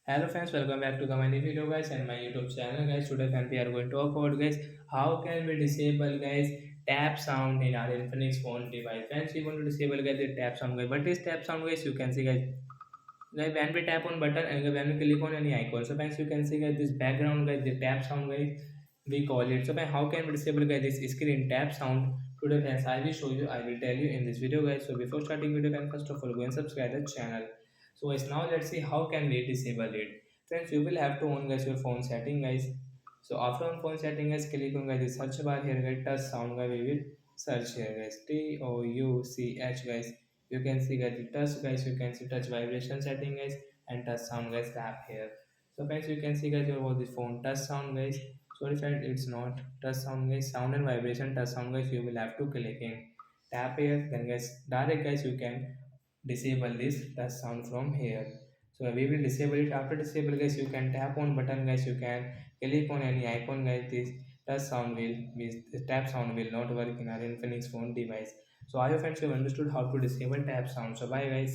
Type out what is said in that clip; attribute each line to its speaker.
Speaker 1: Hello friends, welcome back to my new video guys and my YouTube channel guys. Today friends, we are going to talk about guys how can we disable guys tap sound in our Infinix phone device. Friends, we want to disable guys the tap sound guys. What is tap sound guys? You can see guys when we tap on button and when we click on any icon. So friends, you can see guys this background guys the tap sound guys we call it. So friends, how can we disable guys this screen tap sound? Today friends, I will show you. I will tell you in this video guys. So before starting video, friends, first of all go and subscribe the channel. So guys, now let's see how can we disable it. Friends, you will have to on guys your phone setting guys. So after on phone setting guys, click on guys the search bar here guys, touch sound guys, we will search here guys, TOUCH guys. You can see guys the touch guys, you can see touch vibration setting guys and touch sound guys tap here. So guys, you can see guys over the phone touch sound guys. Sorry friend, it's not touch sound guys, sound and vibration touch sound guys, you will have to click in tap here, then guys direct guys you can disable this touch sound from here. So we will disable it. After disable guys, you can tap on button guys, you can click on any icon guys, this tap sound will not work in our Infinix phone device. So I hope friends you have understood how to disable tap sound. So bye guys.